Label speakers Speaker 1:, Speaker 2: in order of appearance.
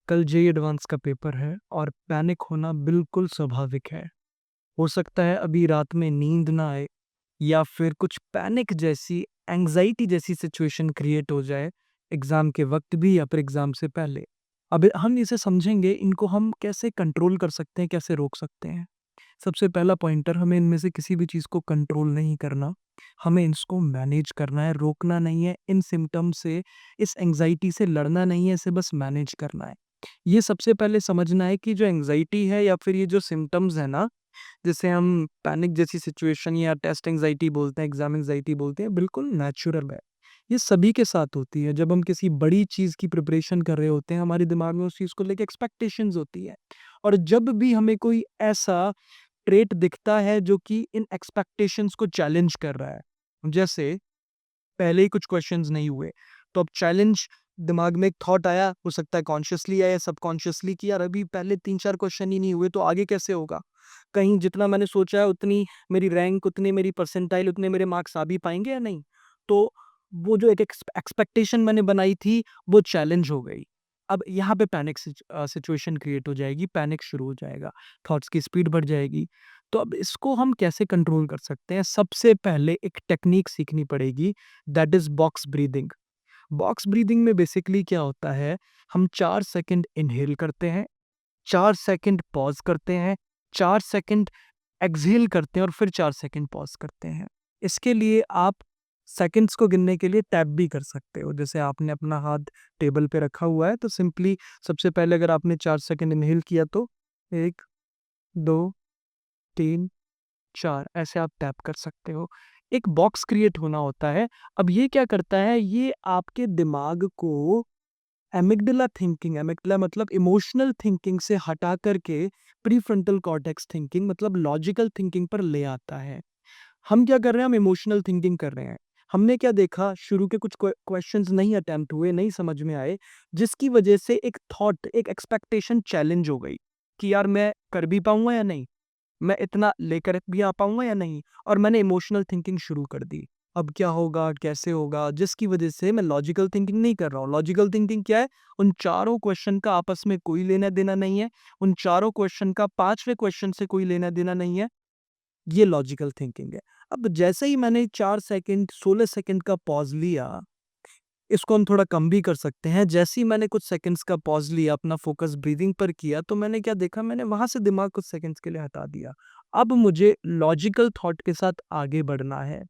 Speaker 1: कल JEE advance का paper है और पैनिक होना बिल्कुल स्वाभाविक है। हो सकता है अभी रात में नींद ना आए या फिर कुछ पैनिक जैसी एंग्जायटी जैसी सिचुएशन क्रिएट हो जाए एग्ज़ाम के वक़्त भी या फिर एग्ज़ाम से पहले। अब हम इसे समझेंगे, इनको हम कैसे कंट्रोल कर सकते हैं, कैसे रोक सकते हैं। सबसे पहला पॉइंटर, हमें इनमें से किसी भी चीज़ को कंट्रोल नहीं करना, हमें इसको मैनेज करना है, रोकना नहीं है। इन सिम्पटम से, इस एंग्जायटी से लड़ना नहीं है, इसे बस मैनेज करना है। ये सबसे पहले समझना है कि जो एंग्जायटी है या फिर ये जो सिम्पटम्स है ना, जिसे हम पैनिक जैसी सिचुएशन या टेस्ट एंग्जायटी बोलते हैं, एग्जाम एंग्जायटी बोलते हैं, बिल्कुल नेचुरल है। ये सभी के साथ होती है। जब हम किसी बड़ी चीज़ की प्रिपरेशन कर रहे होते हैं, हमारे दिमाग में उस चीज़ को लेके एक्सपेक्टेशंस होती है। और जब भी हमें कोई ऐसा ट्रेट दिखता है जो कि इन एक्सपेक्टेशंस को चैलेंज कर रहा है, जैसे पहले ही कुछ क्वेश्चंस नहीं हुए, तो अब चैलेंज, दिमाग में एक थॉट आया, हो सकता है कॉन्शियसली आया, सबकॉन्शियसली कि यार अभी पहले 3-4 क्वेश्चन ही नहीं हुए तो आगे कैसे होगा? कहीं जितना मैंने सोचा है उतनी मेरी रैंक, उतनी मेरी परसेंटाइल, उतने मेरे मार्क्स आ भी पाएँगे या नहीं? तो वो जो एक एक्सपेक्टेशन मैंने बनाई थी, वो चैलेंज हो गई। अब यहाँ पे पैनिक सिचुएशन क्रिएट हो जाएगी, पैनिक शुरू हो जाएगा, थॉट्स की स्पीड बढ़ जाएगी। तो अब इसको हम कैसे कंट्रोल कर सकते हैं? सबसे पहले एक टेक्नीक सीखनी पड़ेगी, that is box breathing. Box breathing में बेसिकली क्या होता है, हम 4 सेकंड इनहेल करते हैं, 4 सेकंड पॉज़ करते हैं, 4 सेकंड एक्सहेल करते हैं और फिर 4 सेकंड पॉज़ करते हैं। इसके लिए आप सेकंड्स को गिनने के लिए टैप भी कर सकते हो। जैसे आपने अपना हाथ टेबल पे रखा हुआ है, तो सिंपली सबसे पहले अगर आपने 4 सेकंड इनहेल किया तो 1, 2, 3, 4 ऐसे आप टैप कर सकते हो। एक बॉक्स क्रिएट होना होता है। अब ये क्या करता है, ये आपके दिमाग को एमिग्डाला थिंकिंग, एमिग्डाला मतलब इमोशनल थिंकिंग से हटा करके प्रीफ्रंटल कॉर्टेक्स थिंकिंग मतलब लॉजिकल थिंकिंग पर ले आता है। हम क्या कर रहे हैं, हम इमोशनल थिंकिंग कर रहे हैं। हमने क्या देखा, शुरू के कुछ क्वेश्चंस नहीं अटेम्प्ट हुए, नहीं समझ में आए, जिसकी वजह से एक थॉट, एक एक्सपेक्टेशन चैलेंज हो गई कि यार मैं कर भी पाऊंगा या नहीं, मैं इतना लेकर भी आ पाऊँगा या नहीं? और मैंने इमोशनल थिंकिंग शुरू कर दी। अब क्या होगा, कैसे होगा? जिसकी वज़ह से मैं लॉजिकल थिंकिंग नहीं कर रहा हूँ। लॉजिकल थिंकिंग क्या है? उन चारों क्वेश्चन का आपस में कोई लेना-देना नहीं है। उन चारों क्वेश्चन का 5वें क्वेश्चन से कोई लेना-देना नहीं है। ये लॉजिकल थिंकिंग है। अब जैसे ही मैंने 4 सेकंड, 16 सेकंड का पॉज़ लिया, इसको हम थोड़ा कम भी कर सकते हैं। जैसे ही मैंने कुछ सेकंड्स का पॉज़ लिया, अपना फ़ोकस ब्रीथिंग पर किया, तो मैंने क्या देखा, मैंने वहाँ से दिमाग कुछ सेकंड्स के लिए हटा दिया। अब मुझे लॉजिकल थॉट के साथ आगे बढ़ना है।